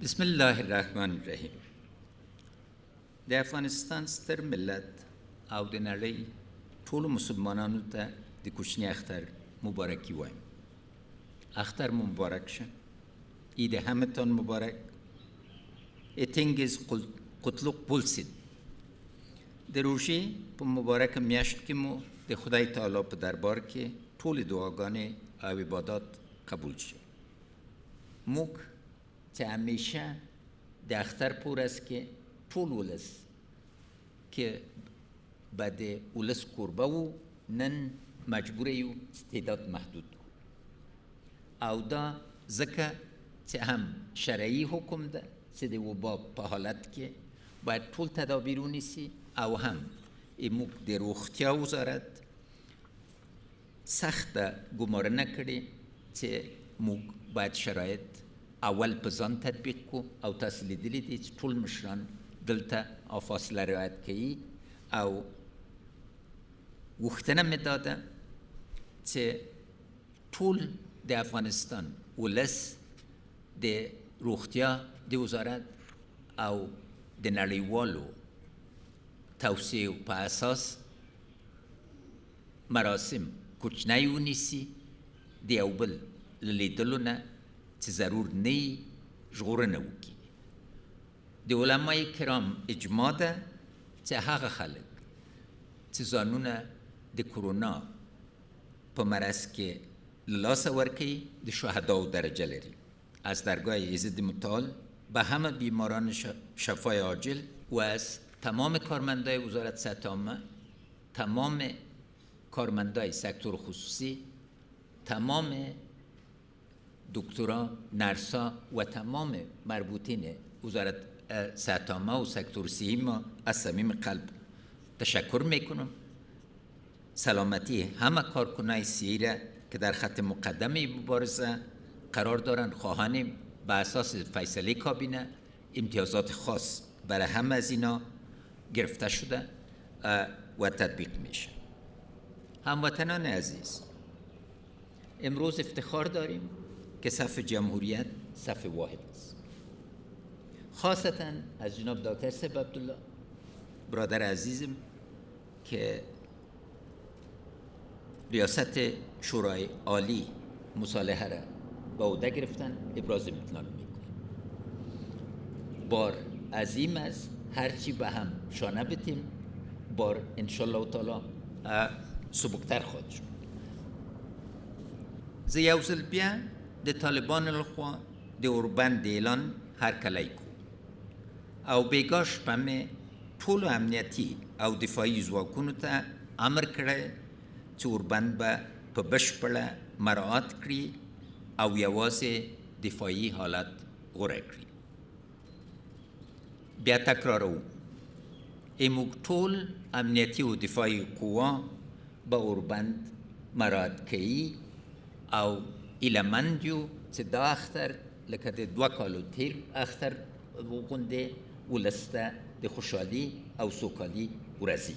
بسم الله الرحمن الرحیم. د افغانستان ستر ملت او د نړۍ ټولو مسلمانانو ته د کوچني اختر مبارکي وایم. اختر مبارک شه. عید همتان مبارک. اتنگز قطلق پولسید. د روژې په مبارک میاشت کې مو د خدای تعالی په دربار کې ټول دعاګانې او عبادات قبول شي. موږ چې همیشه د اختر پور است که ټول ولس که به د ولس کوربه و نن مجبور یو استعداد محدود او دا ځکه چې هم شرعي حکم ده چې د وبا په حالت کې باید ټول تدابیر ونیسي او هم موږ د روغتیا وزارت سخته ګمارنه کړې چې موږ باید شرایط اول په ځان تطبیق کو او تاسو لیدلی دي چې ټول مشران دلته او فاصله رعایت کوي او غوښتنه مې داده چې ټول د افغانستان ولس د روغتیا د وزارت او د نړیوالو توصیو په اساس مراسم کوچنی ونیسي د یو بل له لیدلو نه چې ضرور نه وي ژغورنه وکړي. د علمای کرام اجماع ده چې هغه خلک چې ځانونه د کرونا په مرض کې له لاسه ورکوي د شهداو درجه لري. از درگاه ایزد متعال به همه بیماران شفای عاجل و از تمام کارمندای وزارت صحت عامه، تمام کارمندای سکتور خصوصی، تمام دکتران، نرسا و تمام مربوطین وزارت صحت عامه و سکتور صحی ما از صمیم قلب تشکر میکنم. سلامتی همه کارکنای صحی را که در خط مقدم مبارزه قرار دارند خواهانیم به اساس فیصله کابینه امتیازات خاص برای همه از اینا گرفته شده و تطبیق میشه. هموطنان عزیز، امروز افتخار داریم که صف جمهوریت صف واحد است. خاصتا از جناب دکتر صاحب عبدالله برادر عزیزم که ریاست شورای عالی مصالحه را به عهده گرفتن ابراز امتنان میکنم. بار عظیم است، هرچی به هم شانه بتیم بار انشالله تعالی سبکتر خواهد شد. زه یو ځل بیا د طالبان لخوا د اوربند اعلان هرکلی کو او بیګا شپه مې ټولو امنیتي او دفاعي ځواکونو ته امر کړی چې اوربند به په بشپړه مراعات کړي او یوازې دفاعي حالت غوره کړي. بیا تکراروم، موږ ټول امنیتي او دفاعي قوا به اوربند مراعات کوي او ایلمند یو چې دا اختر لکه د 2 کالو تیر اختر غوندې ولس ته د خوشحالي او سوکالي ورسي.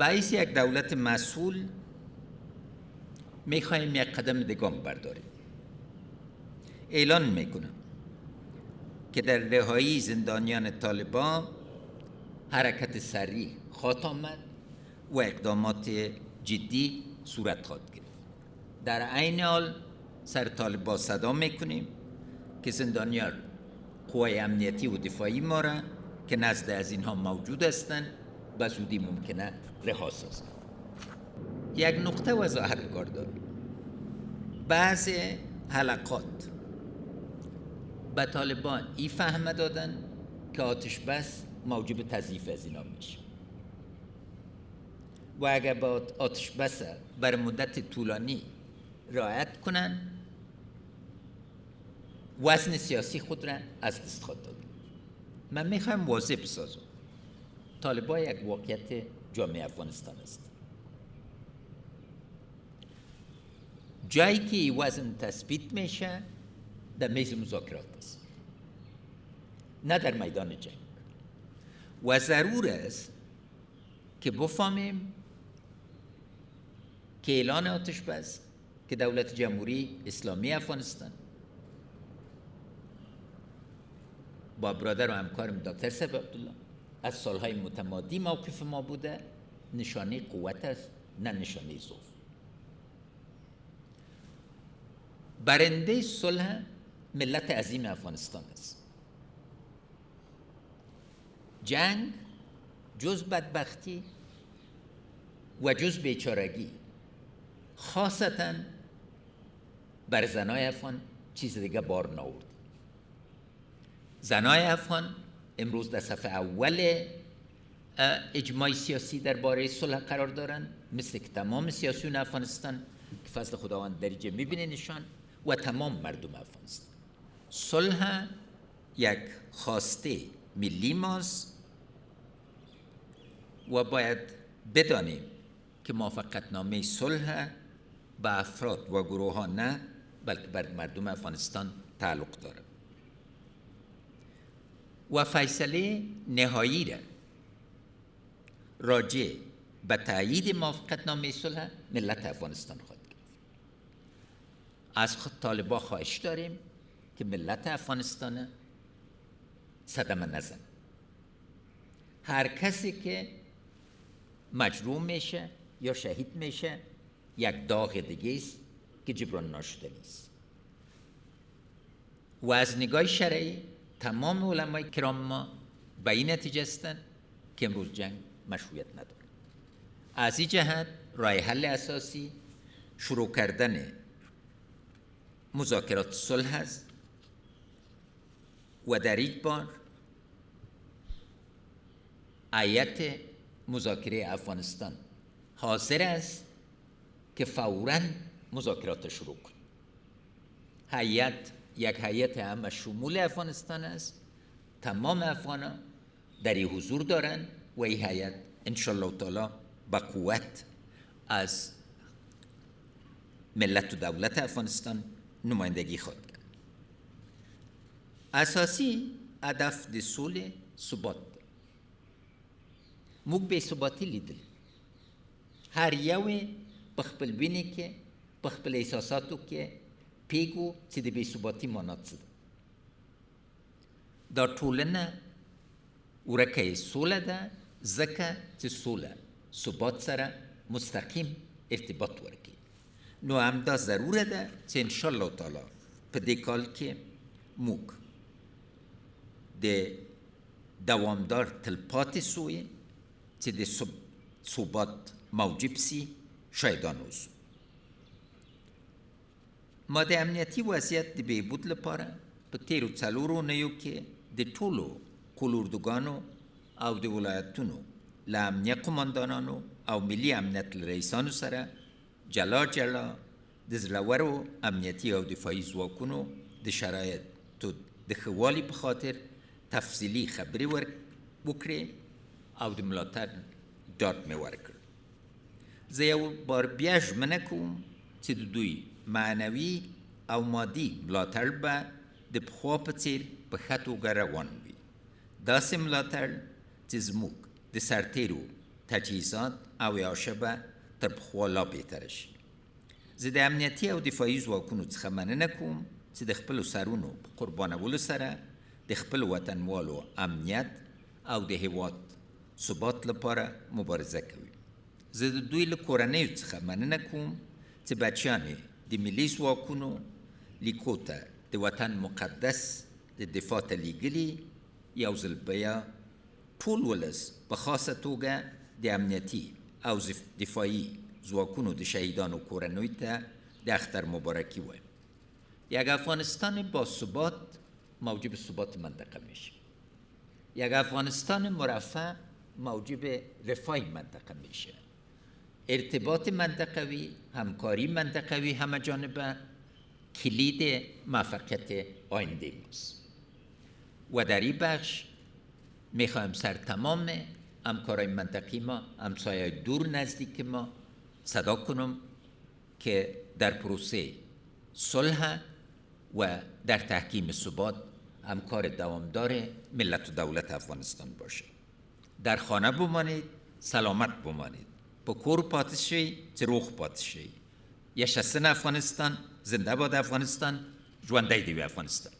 باعث یک دولت مسئول میخواهیم یک قدم دگام برداریم. اعلان میکنم که در رهایی زندانیان طالبان حرکت سریع خواهد آمد و اقدامات جدی صورت خواهد گرفت. در عین حال سر طالبان صدا میکنیم که زندانیان قوای امنیتی و دفاعی ما را که نزد از اینها موجود هستند به زودی ممکنه رها سازند. یک نقطه وضاحت کار دارم. بعض حلقات به طالبان این فهم دادن که آتش بس موجب تضعیف از اینا میشه و اگر با آتش بس بر مدت طولانی رعایت کنن وزن سیاسی خود را از دست خواهد داد. من میخوایم واضح بسازم طالبان یک واقعیت جامعه افغانستان است. جایی که این وزن تثبیت میشه در میز مذاکرات است، نه در میدان جنگ. و ضرور است که بفهمیم که اعلان آتش بس که دولت جمهوری اسلامی افغانستان با برادر و همکارم دکتر صاحب عبدالله از سالهای متمادی موقف ما بوده نشانه قوت است، نه نشانه ضعف. برنده صلح ملت عظیم افغانستان است. جنگ جز بدبختی و جز بیچارگی خاصتا بر زنای افغان چیز دیگه بار نآورد. زنای افغان امروز در صف اول اجماع سیاسی درباره صلح قرار دارند، مثل که تمام سیاسیون افغانستان که فضل خداوند دریجه میبینه نشان و تمام مردم افغانستان. صلح یک خواسته ملی ماست و باید بدانیم که موافقتنامه صلح به افراد و گروه ها نه بلکه بر مردم افغانستان تعلق داره و فیصله نهایی را راجع به تایید موافقتنامه صلح ملت افغانستان خواهد گرفت. از طالبان خواهش داریم که ملت افغانستان صدمه نزن. هر کسی که مجروح میشه یا شهید میشه یک داغ دیگه است که جبران ناشدنی است. و از نگاه شرعی تمام علمای کرام ما به این نتیجه هستند که امروز جنگ مشروعیت نداره. از این جهت راه حل اساسی شروع کردن مذاکرات صلح است و در این بار هیئت مذاکره افغانستان حاضر است که فوراً مذاکرات شروع کنه. هیئت یک هیئت همه شمول افغانستان است. تمام افغانان در این حضور دارند و این هیئت انشالله تعالی با قوت از ملت و دولت افغانستان نمایندگی خواهد کرد. اساسی هدف د صلح ثبات ده. موږ بې ثباتي لیدل. هر یو په خپل وینې کې په خپل احساساتو کې پیګو چې د بې ثباتي معنا څه ده. دا ټولنه ورکه یې سوله ده ځکه چې سوله ثبات سره مستقیم ارتباط ورکوي. نو همدا ضروره ده چې انشاءالله تعالی په دې کال کې موږ د دوامدار تلپاتې سوی چې د ثبات موجب سي شایدان اوسو. ما د امنیتي وضعیت د بهبود لپاره په تیرو څلورو اونیو کې د ټولو قلوردوګانو او د ولایتونو له امنیه قماندانانو او ملي امنیت له رئیسانو سره جلا جلا د زړورو امنیتي او دفاعي ځواکونو د شرایطو د ښه والي په خاطر تفصیلي خبرې وکړې او د ملاتړ ډاډ مې ورکړ. زه یو بار بیا ژمنه کوم چې د دوی معنوي او مادي ملاتړ به د پخوا په څېر په ښه توګه روان وي. داسې ملاتړ چې زموږ د سرتېرو تجهیزات او یاشه به تر پخوا لا بهتره شي. زه د امنیتي او دفاعي ځواکونو څخه مننه کوم چې د خپلو سرونو په قربانولو سره د خپلو وطنوالو امنیت او د هېواد ثبات لپاره مبارزه کوي. زه د دوی له کورنیو څخه مننه کوم چې بچیان یې د ملي ځواکونو لیکو ته د وطن مقدس د دفاع ته لیږلي. یو ځل بیا ټول ولس په خاصه توګه د امنیتي او دفاعي ځواکونو د شهیدانو کورنیو ته د اختر مبارکی وایم. یک افغانستان با ثبات موجب ثبات منطقه میشه. یک افغانستان مرفه موجب رفاه منطقه میشه. ارتباط منطقوی، همکاری منطقوی همه جانبه کلید موفقیت آینده ماست. و در این بخش میخوایم سر تمام همکارای منطقی ما، همسایه دور نزدیک ما صدا کنم که در پروسه صلح و در تحکیم ثبات همکار دوامدار ملت و دولت افغانستان باشه. در خانه بمانید، سلامت بمانید. په کور پاتې شئ چې روغ پاتې شئ. یشسن افغانستان، زنده باد افغانستان، ژوندی دې وي افغانستان.